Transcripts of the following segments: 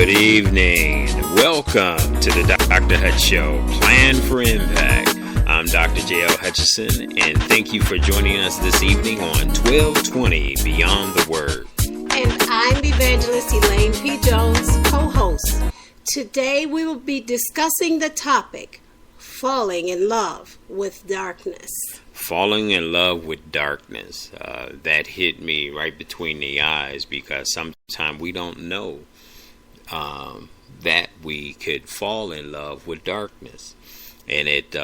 Good evening. Welcome to the Dr. Hutch Show, Plan for Impact. I'm Dr. J.L. Hutchison, and thank you for joining us this evening on 1220 Beyond the Word. And I'm Evangelist Elaine P. Jones, co-host. Today we will be discussing the topic, falling in love with darkness. Falling in love with darkness. That hit me right between the eyes because sometimes we don't know that we could fall in love with darkness. And it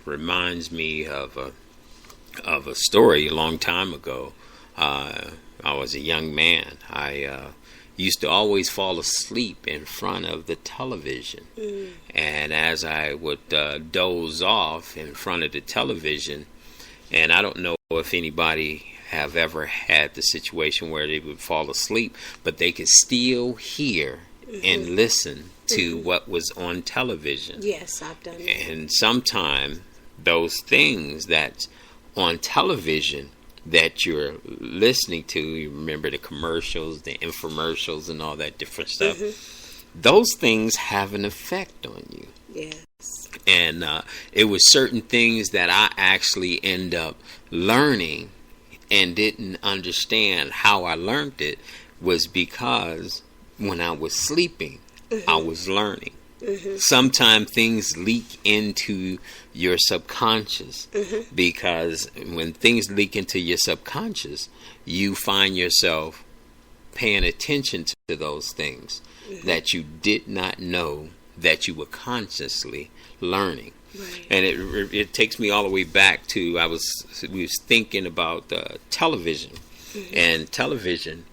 reminds me of a story a long time ago. I was a young man. I used to always fall asleep in front of the television. And as I would doze off in front of the television, and I don't know if anybody have ever had the situation where they would fall asleep, but they could still hear and listen to what was on television. Yes, I've done that. And sometimes those things that's on television that you're listening to, you remember the commercials, the infomercials, and all that different stuff, those things have an effect on you. Yes. And it was certain things that I actually end up learning and didn't understand how I learned it was because when I was sleeping, I was learning. Sometimes things leak into your subconscious because when things leak into your subconscious, you find yourself paying attention to those things that you did not know that you were consciously learning. Right. And it takes me all the way back to we was thinking about television and television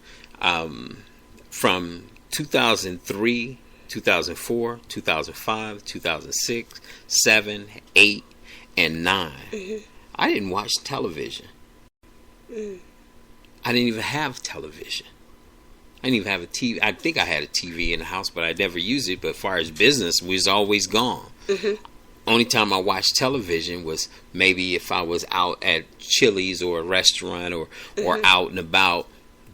from 2003, 2004, 2005, 2006, 7, 8, and 9. I didn't watch television. I didn't even have television. I didn't even have a TV. I think I had a TV in the house, but I never used it. But as far as business, we was always gone. Only time I watched television was maybe if I was out at Chili's or a restaurant or out and about.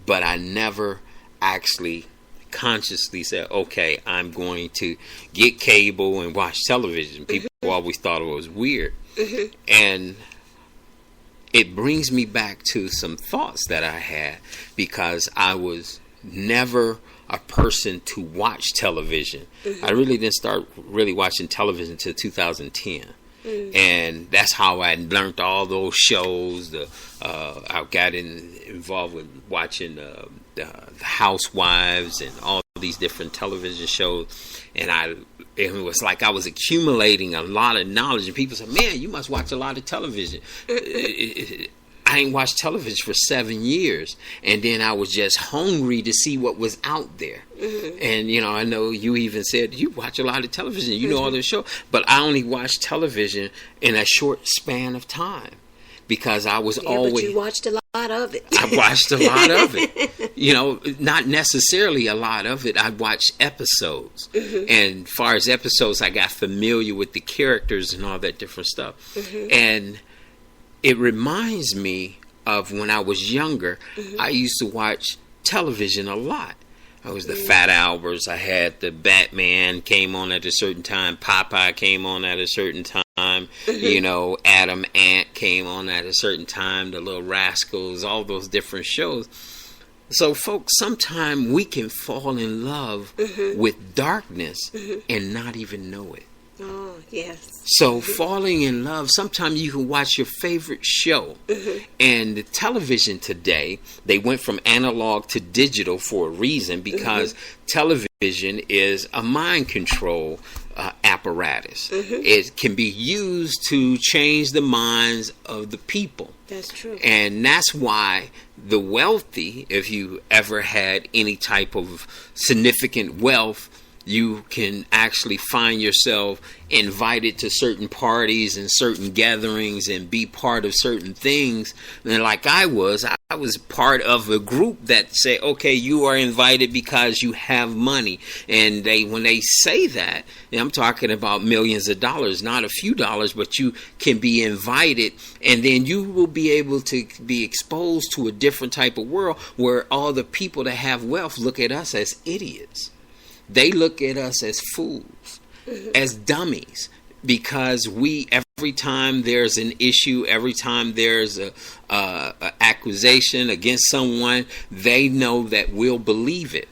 But I never actually consciously said, okay, I'm going to get cable and watch television. People always thought it was weird. And it brings me back to some thoughts that I had because I was never a person to watch television. I really didn't start really watching television until 2010. And that's how I learned all those shows. I got involved with watching the Housewives and all these different television shows. And it was like I was accumulating a lot of knowledge. And people said, man, you must watch a lot of television. I ain't watched television for 7 years. And then I was just hungry to see what was out there. And, I know you even said, you watch a lot of television. You know all the shows. But I only watched television in a short span of time. Because I was always... But you watched a lot of it. I watched a lot of it. Not necessarily a lot of it. I watched episodes. And as far as episodes, I got familiar with the characters and all that different stuff. And it reminds me of when I was younger, I used to watch television a lot. I was the Fat Alberts. I had the Batman came on at a certain time. Popeye came on at a certain time. Adam Ant came on at a certain time. The Little Rascals, all those different shows. So, folks, sometimes we can fall in love with darkness and not even know it. Oh, yes. So falling in love, sometimes you can watch your favorite show. And the television today, they went from analog to digital for a reason because television is a mind control apparatus. It can be used to change the minds of the people. That's true. And that's why the wealthy, if you ever had any type of significant wealth, you can actually find yourself invited to certain parties and certain gatherings and be part of certain things. And like I was part of a group that say, okay, you are invited because you have money. And when they say that, I'm talking about millions of dollars, not a few dollars, but you can be invited. And then you will be able to be exposed to a different type of world where all the people that have wealth look at us as idiots. They look at us as fools, as dummies, because every time there's an issue, every time there's a accusation against someone, they know that we'll believe it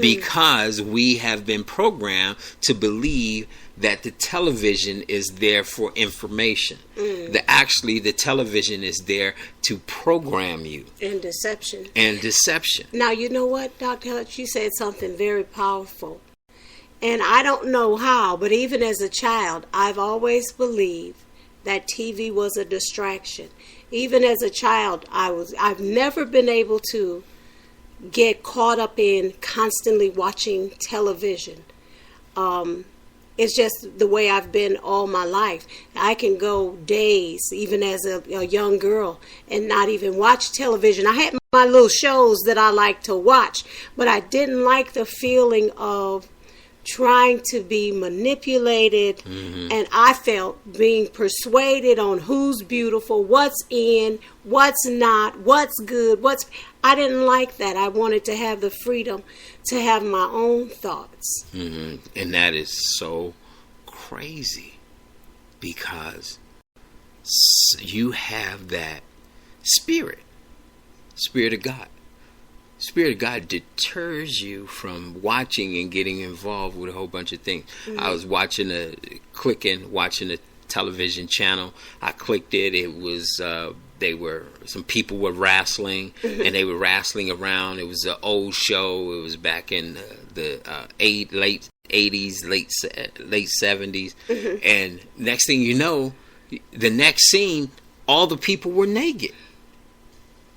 because we have been programmed to believe that the television is there for information. The television is there to program you. And deception. Now, you know what, Dr. Hutch, you said something very powerful. And I don't know how, but even as a child, I've always believed that TV was a distraction. Even as a child, I've never been able to get caught up in constantly watching television. It's just the way I've been all my life. I can go days, even as a young girl, and not even watch television. I had my little shows that I like to watch, but I didn't like the feeling of trying to be manipulated, and I felt being persuaded on who's beautiful, what's in, what's not, what's good, I didn't like that. I wanted to have the freedom to have my own thoughts. And that is so crazy, because you have that spirit of God. Spirit of God deters you from watching and getting involved with a whole bunch of things. I was watching a television channel. I clicked it. It was some people were wrestling, and they were wrestling around. It was an old show. It was back in the late 80s, late 70s, and next thing you know, the next scene, all the people were naked.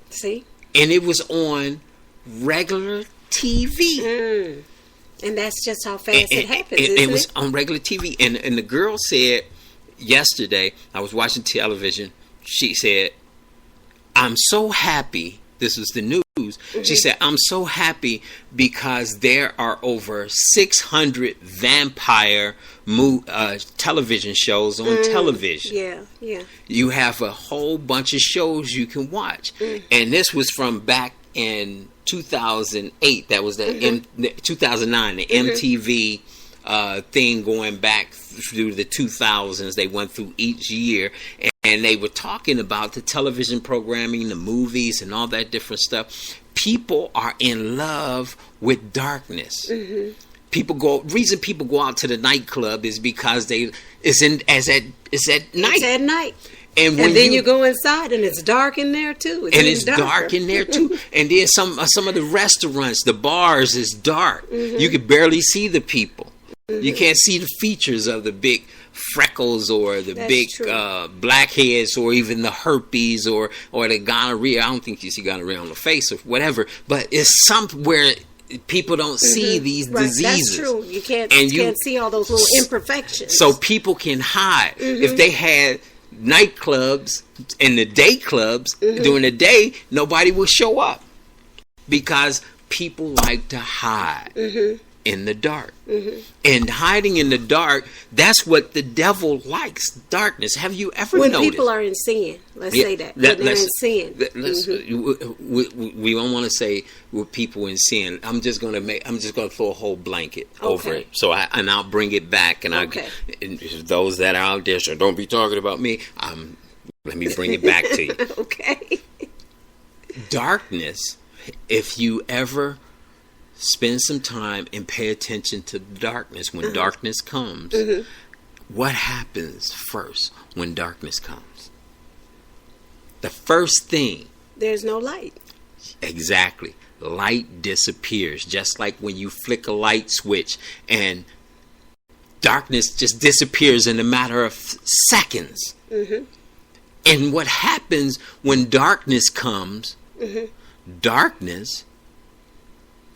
See, and it was on regular TV. And that's just how fast it happens. It was on regular TV. And the girl said yesterday, I was watching television, she said, I'm so happy. This was the news. She said, I'm so happy because there are over 600 vampire television shows on television. Yeah. You have a whole bunch of shows you can watch. And this was from back in 2008. That was the 2009, the MTV thing going back through the 2000s. They went through each year, and they were talking about the television programming, the movies, and all that different stuff. People are in love with darkness. Reason people go out to the nightclub is because it's at night. It's at night. And then you go inside, and it's dark in there too. It's dark in there too. And then some of the restaurants, the bars, is dark. You can barely see the people. You can't see the features of the big freckles or the big blackheads or even the herpes or the gonorrhea. I don't think you see gonorrhea on the face or whatever, but it's somewhere people don't see these diseases. That's true. You can't see all those little imperfections. So people can hide. If they had nightclubs and the day clubs during the day, nobody will show up because people like to hide in the dark. And hiding in the dark, that's what the devil likes, darkness. Have you ever noticed? When people are in sin, let's say that. When they're in sin. We don't want to say with people in sin. I'm just going to throw a whole blanket over it. So I'll bring it back, and and those that are out there, so don't be talking about me. Let me bring it back to you. Okay. Darkness, if you ever spend some time and pay attention to darkness, when darkness comes, what happens first when darkness comes? The first thing. There's no light. Exactly. Light disappears. Just like when you flick a light switch and darkness just disappears in a matter of seconds. And what happens when darkness comes, darkness,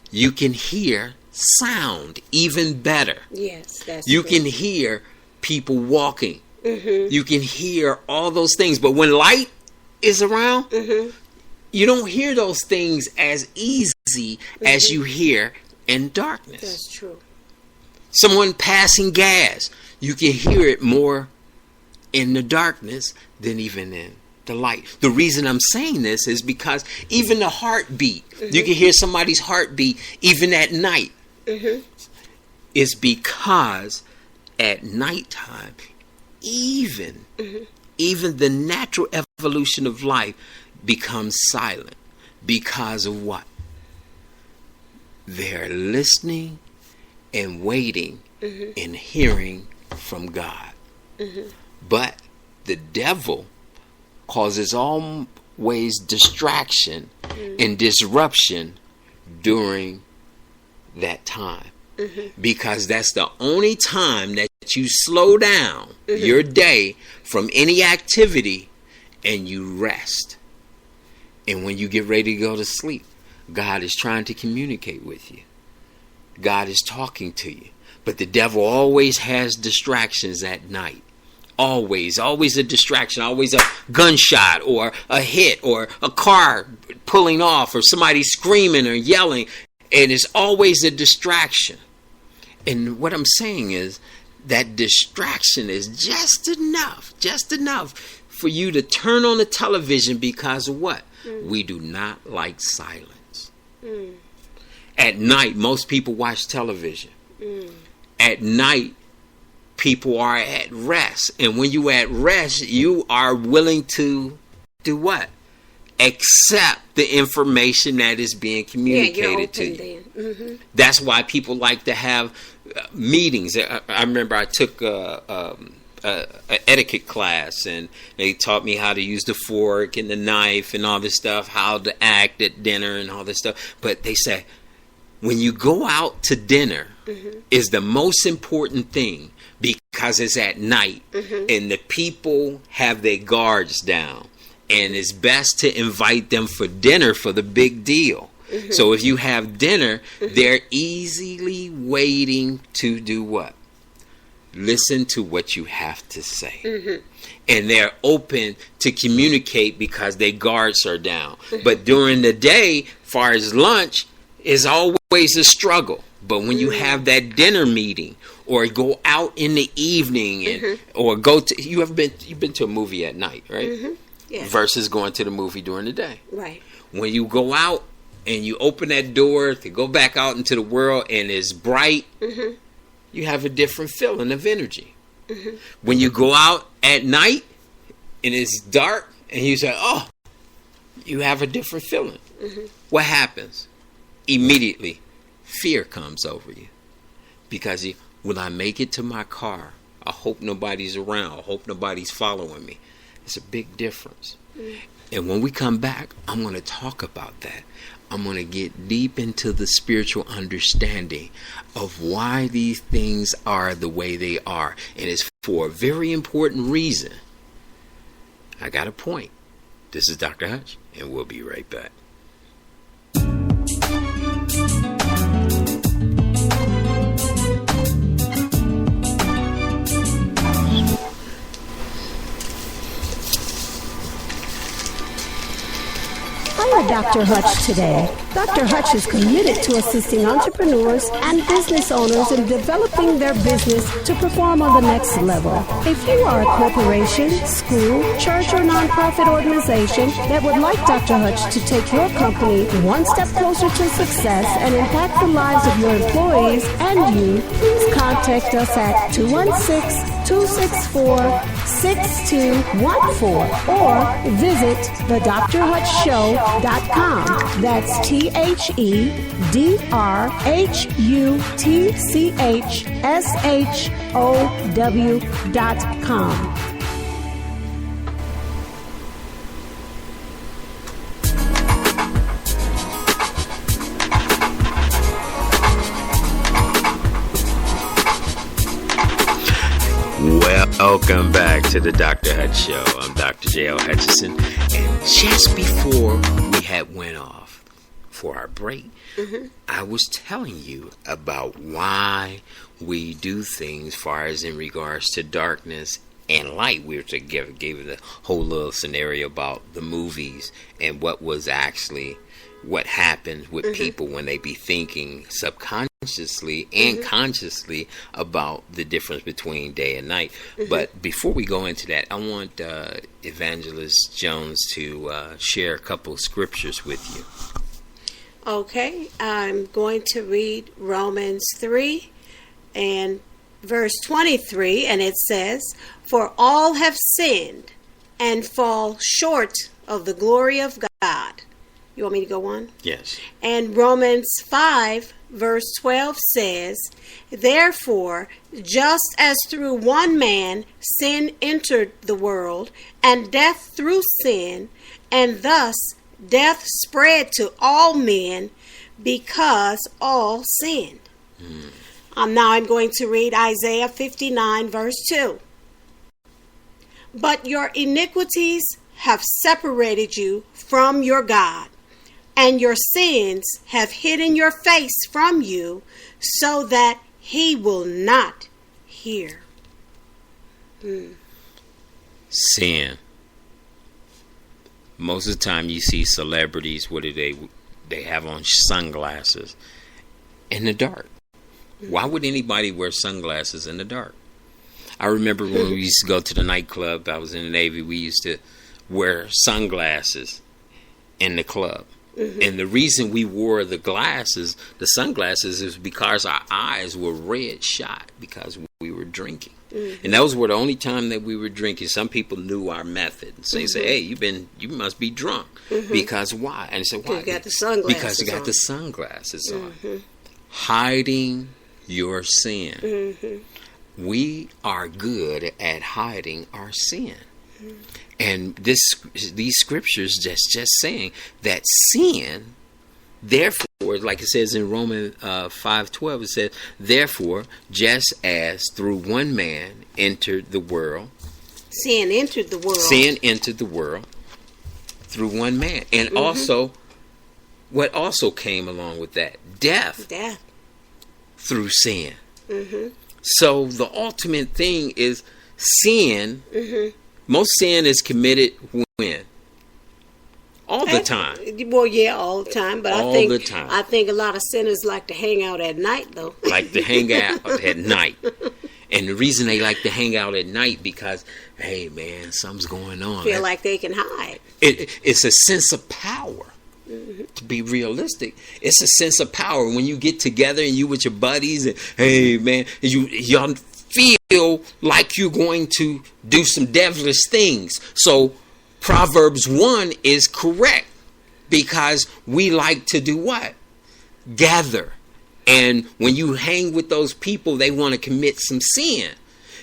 you can hear sound even better. Yes, that's You true. can hear people walking. You can hear all those things. But when light is around, you don't hear those things as easy as you hear in darkness. That's true. Someone passing gas, you can hear it more in the darkness than even in the light. The reason I'm saying this is because even the heartbeat, you can hear somebody's heartbeat even at night. is because at nighttime, even the natural evolution of life becomes silent. Because of what? They're listening and waiting and hearing from God. But the devil causes always distraction and disruption during that time. Because that's the only time that you slow down your day from any activity and you rest. And when you get ready to go to sleep, God is trying to communicate with you. God is talking to you. But the devil always has distractions at night. Always a distraction. Always a gunshot or a hit or a car pulling off or somebody screaming or yelling. And it's always a distraction. And what I'm saying is that distraction is just enough for you to turn on the television because of what? We do not like silence. At night, most people watch television. At night, people are at rest. And when you at rest, you are willing to do what? Accept the information that is being communicated to you. That's why people like to have meetings. I remember I took an etiquette class, and they taught me how to use the fork and the knife and all this stuff, how to act at dinner and all this stuff. But they say, when you go out to dinner is the most important thing because it's at night and the people have their guards down. And it's best to invite them for dinner for the big deal. So if you have dinner, they're easily waiting to do what? Listen to what you have to say. And they're open to communicate because their guards are down. But during the day, far as lunch, is always a struggle. But when you have that dinner meeting or go out in the evening and or go to you've been to a movie at night, right? Yes. Versus going to the movie during the day. Right. When you go out and you open that door to go back out into the world and it's bright, you have a different feeling of energy. When you go out at night and it's dark and you say, oh, you have a different feeling. What happens? Immediately, fear comes over you. Because will I make it to my car? I hope nobody's around. I hope nobody's following me. It's a big difference. And when we come back, I'm going to talk about that. I'm going to get deep into the spiritual understanding of why these things are the way they are. And it's for a very important reason. I got a point. This is Dr. Hutch, and we'll be right back. Hire Dr. Hutch today. Dr. Hutch is committed to assisting entrepreneurs and business owners in developing their business to perform on the next level. If you are a corporation, school, church, or nonprofit organization that would like Dr. Hutch to take your company one step closer to success and impact the lives of your employees and you, please contact us at 216-264-6214 or visit thedrhutchshow.com. That's THEDRHUTCHSHOW.com. Welcome back to the Dr. Hutch Show. I'm Dr. J.L. Hutchison. And just before we had went off for our break, I was telling you about why we do things far as in regards to darkness and light. We were to gave the whole little scenario about the movies and what was actually what happens with people when they be thinking subconsciously and consciously about the difference between day and night. But before we go into that, I want Evangelist Jones to share a couple of scriptures with you. Okay, I'm going to read Romans 3 and verse 23, and it says, "For all have sinned and fall short of the glory of God." You want me to go on? Yes. And Romans 5, verse 12 says, "Therefore, just as through one man sin entered the world, and death through sin, and thus death spread to all men because all sinned." Now I'm going to read Isaiah 59, verse 2. "But your iniquities have separated you from your God, and your sins have hidden your face from you, so that he will not hear." Sin. Most of the time you see celebrities, what do they have on sunglasses in the dark. Why would anybody wear sunglasses in the dark? I remember when we used to go to the nightclub, I was in the Navy, we used to wear sunglasses in the club. And the reason we wore the sunglasses, is because our eyes were red shot because we were drinking. And those were the only time that we were drinking. Some people knew our method. So they say, "Hey, you must be drunk." Because why? And I said, "Why?" You got the sunglasses because you got on. the sunglasses on. Hiding your sin. We are good at hiding our sin. And these scriptures just saying that sin, therefore, like it says in Romans 5:12, it says, "Therefore, just as through one man entered the world, sin entered the world through one man." And also, what also came along with that? Death. Through sin. So the ultimate thing is sin. Most sin is committed when? All the time. Well, yeah, all the time. But all the time. I think a lot of sinners like to hang out at night, though. Like to hang out at night. And the reason they like to hang out at night because, hey, man, something's going on. Feel like they can hide. It's a sense of power. To be realistic, it's a sense of power when you get together and you with your buddies and, hey, man, y'all feel like you're going to do some devilish things. So Proverbs 1 is correct because we like to do what? Gather. And when you hang with those people, they want to commit some sin.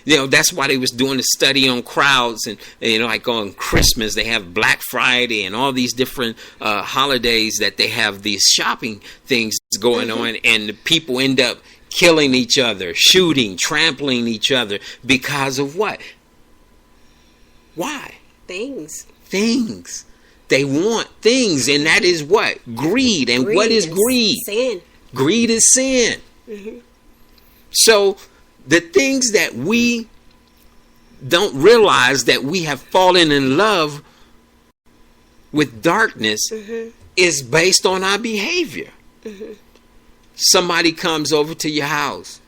You know, that's why they was doing the study on crowds and like on Christmas, they have Black Friday and all these different holidays that they have these shopping things going on, and the people end up killing each other, shooting, trampling each other because of what? Why? Things. They want things, and that is what? Greed. And what is greed? Sin. Greed is sin. So the things that we don't realize that we have fallen in love with darkness is based on our behavior. Somebody comes over to your house.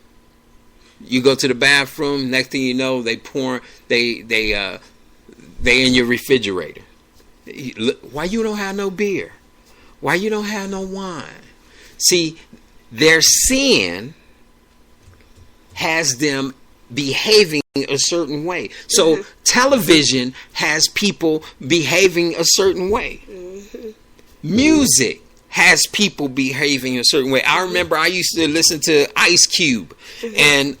You go to the bathroom. Next thing you know, they in your refrigerator. Why you don't have no beer? Why you don't have no wine? See, their sin has them behaving a certain way. So television has people behaving a certain way. Music has people behaving a certain way. I remember I used to listen to Ice Cube, and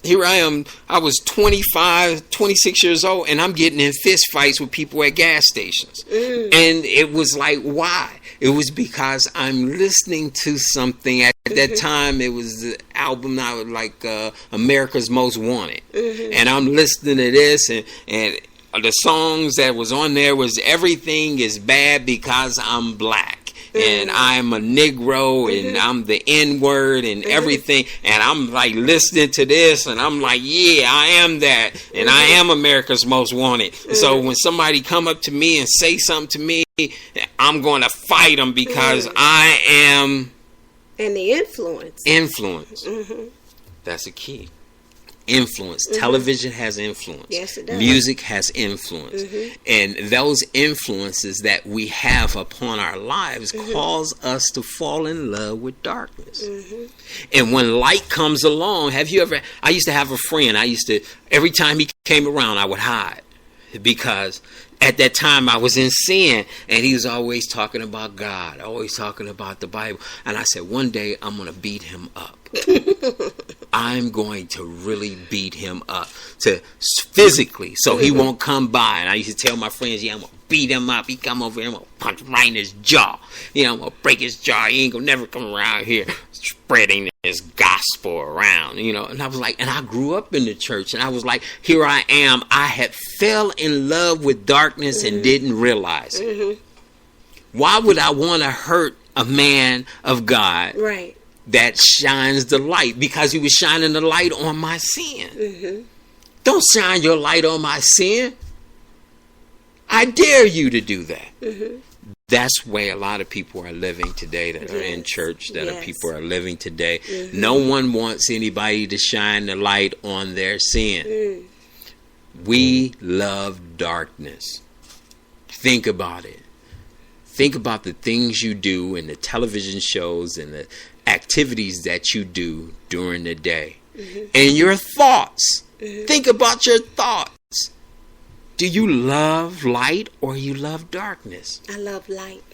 here I am, I was 25, 26 years old, and I'm getting in fist fights with people at gas stations. And it was like, why? It was because I'm listening to something. At that time, it was the album I would like, America's Most Wanted. And I'm listening to this, and the songs that was on there was Everything is Bad Because I'm Black. And I'm a Negro, and I'm the N-word and everything. And I'm like listening to this, and I'm like, yeah, I am that. And I am America's Most Wanted. So when somebody come up to me and say something to me, I'm going to fight them because I am... And the influence. That's a key. influence. Television has influence. Yes, it does. Music has influence. And those influences that we have upon our lives cause us to fall in love with darkness. And when light comes along, I used to have a friend. Every time he came around, I would hide. Because at that time I was in sin, and he was always talking about God, always talking about the Bible. And I said, one day I'm going to beat him up. I'm going to really beat him up physically, so he won't come by. And I used to tell my friends, I'm going to beat him up. He come over here, I'm going to punch him right in his jaw. I'm going to break his jaw. He ain't going to never come around here spreading this gospel around, And I was like, and I grew up in the church, and I was like, here I am. I had fell in love with darkness and didn't realize it. Why would I want to hurt a man of God? Right. That shines the light, because he was shining the light on my sin. Don't shine your light on my sin. I dare you to do that. That's why a lot of people are living today that are in church, people are living today. No one wants anybody to shine the light on their sin. We love darkness. Think about it. Think about the things you do in the television shows and the activities that you do during the day. And your thoughts. Think about your thoughts. Do you love light or you love darkness? I love light.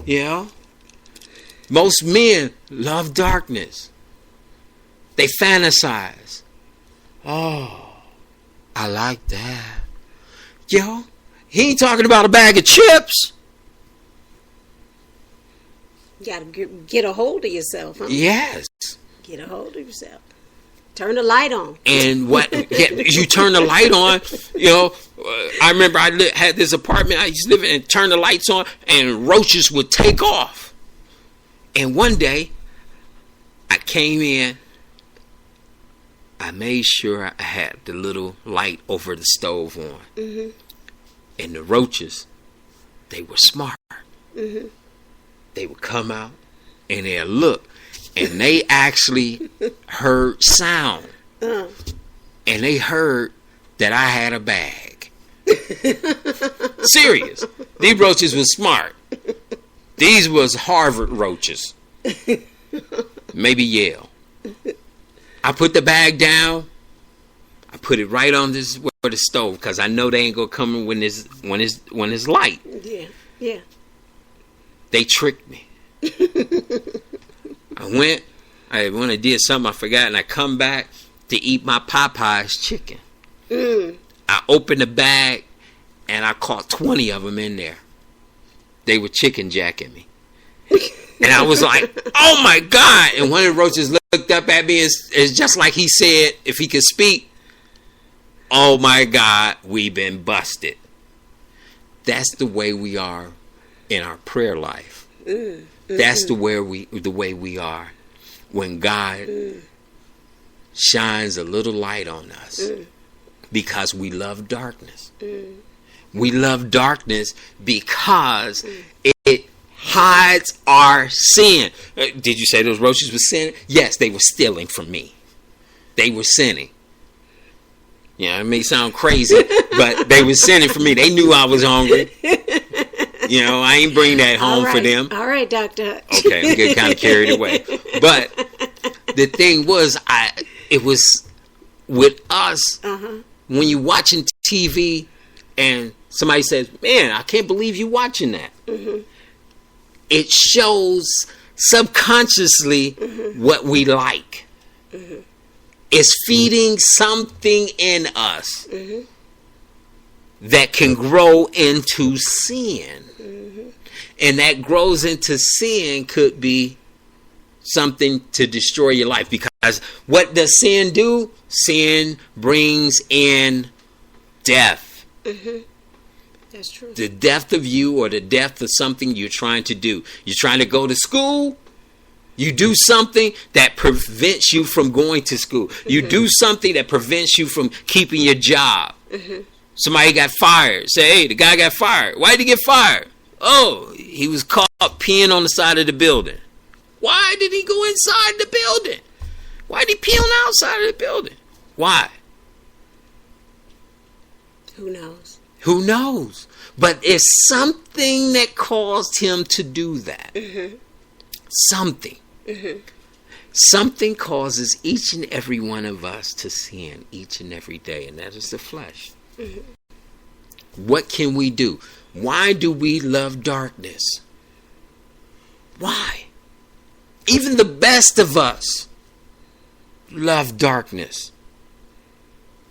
Yeah. Most men love darkness. They fantasize. Oh, I like that. Yo, he ain't talking about a bag of chips. You got to get a hold of yourself, huh? Yes. Get a hold of yourself. Turn the light on. And you turn the light on, I remember I had this apartment I used to live in, and turn the lights on, and roaches would take off. And one day, I came in, I made sure I had the little light over the stove on. And the roaches, they were smart. They would come out, and they'd look. And they actually heard sound. And they heard that I had a bag. Serious. These roaches was smart. These was Harvard roaches. Maybe Yale. I put the bag down. I put it right on the stove, because I know they ain't gonna come when it's light. Yeah. They tricked me. When I did something I forgot, and I come back to eat my Popeye's chicken. I opened the bag, and I caught 20 of them in there. They were chicken jacking me. And I was like, oh my God. And one of the roaches looked up at me, and it's just like he said, if he could speak, oh my God, we've been busted. That's the way we are in our prayer life. That's the way we are when God shines a little light on us, because we love darkness. We love darkness because it hides our sin. Did you say those roaches were sinning? Yes, they were stealing from me. They were sinning. It may sound crazy, but they were sinning from me. They knew I was hungry. I ain't bring that home for them. All right, Doctor. Okay, I'm getting kind of carried away. But the thing was, it was with us, when you're watching TV and somebody says, man, I can't believe you're watching that. It shows subconsciously what we like. It's feeding something in us that can grow into sin. And that grows into sin could be something to destroy your life. Because what does sin do? Sin brings in death. That's true. The death of you, or the death of something you're trying to do. You're trying to go to school. You do something that prevents you from going to school. You do something that prevents you from keeping your job. Somebody got fired. Say, hey, the guy got fired. Why did he get fired? Oh, he was caught peeing on the side of the building. Why did he go inside the building? Why'd he pee on the outside of the building? Why? Who knows? Who knows? But it's something that caused him to do that. Mm-hmm. Something. Mm-hmm. Something causes each and every one of us to sin each and every day, and that is the flesh. Mm-hmm. What can we do? Why do we love darkness? Why? Even the best of us love darkness.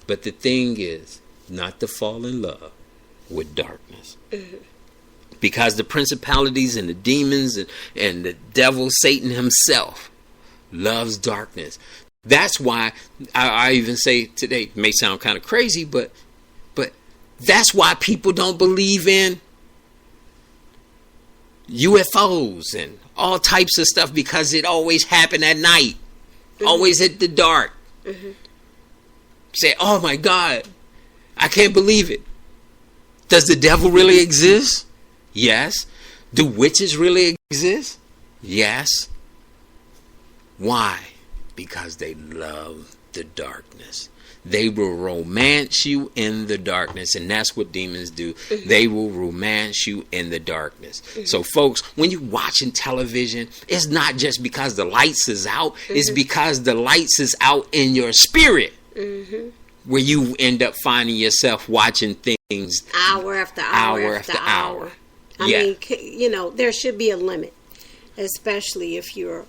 But the thing is, not to fall in love with darkness. Mm-hmm. Because the principalities and the demons and the devil, Satan himself, loves darkness. That's why I even say today, it may sound kind of crazy, but that's why people don't believe in UFOs and all types of stuff, because it always happened at night. Mm-hmm. Always at the dark. Mm-hmm. Say, oh my God, I can't believe it. Does the devil really exist? Yes. Do witches really exist? Yes. Why? Because they love the darkness. They will romance you in the darkness, and that's what demons do. Mm-hmm. They will romance you in the darkness. Mm-hmm. So folks, when you're watching television, it's not just because the lights is out. Mm-hmm. It's because the lights is out in your spirit. Mm-hmm. Where you end up finding yourself watching things hour after hour after hour. I mean, you know, there should be a limit, especially if you're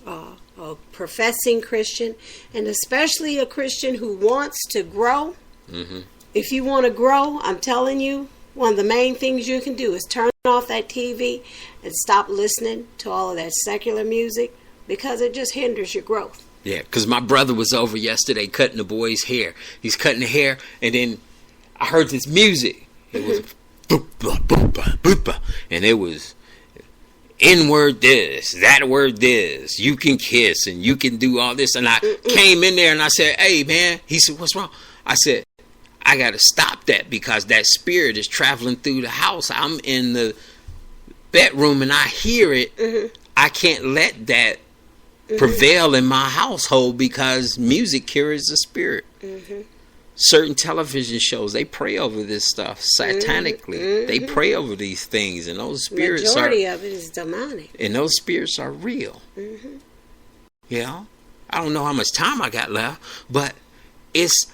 a professing Christian, and especially a Christian who wants to grow. Mm-hmm. If you want to grow, I'm telling you, one of the main things you can do is turn off that TV and stop listening to all of that secular music, because it just hinders your growth. Yeah, because my brother was over yesterday cutting the boy's hair. He's cutting the hair, and then I heard this music. It was boop, boop, boop, boop, boop, and it was N-word this, that word this. You can kiss and you can do all this. And I came in there and I said, hey, man. He said, what's wrong? I said, I got to stop that, because that spirit is traveling through the house. I'm in the bedroom and I hear it. Mm-hmm. I can't let that prevail in my household, because music carries the spirit. Mm-hmm. Certain television shows, they pray over this stuff satanically. Mm-hmm. They pray over these things, and those spirits majority of it is demonic. And those spirits are real. Mm-hmm. Yeah, I don't know how much time I got left, but it's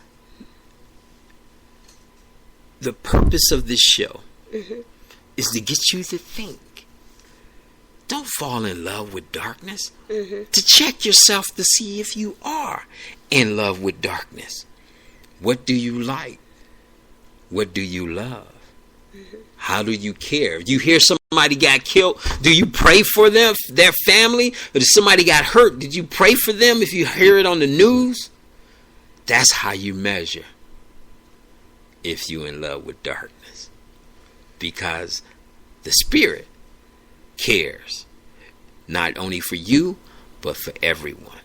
the purpose of this show is to get you to think. Don't fall in love with darkness. Mm-hmm. To check yourself to see if you are in love with darkness. What do you like? What do you love? Mm-hmm. How do you care? If you hear somebody got killed, do you pray for them, their family? Or if somebody got hurt, did you pray for them if you hear it on the news? That's how you measure if you're in love with darkness. Because the spirit cares, not only for you, but for everyone.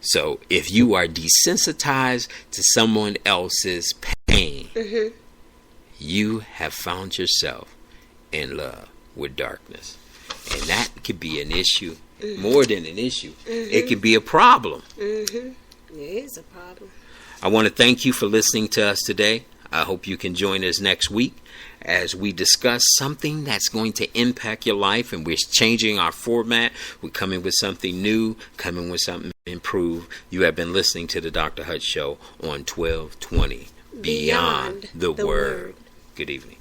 So if you are desensitized to someone else's pain, you have found yourself in love with darkness. And that could be an issue, more than an issue. It could be a problem. It is a problem. I want to thank you for listening to us today. I hope you can join us next week as we discuss something that's going to impact your life, and we're changing our format. We're coming with something new, coming with something improved. You have been listening to the Dr. Hutch Show on 1220 Beyond the Word. Good evening.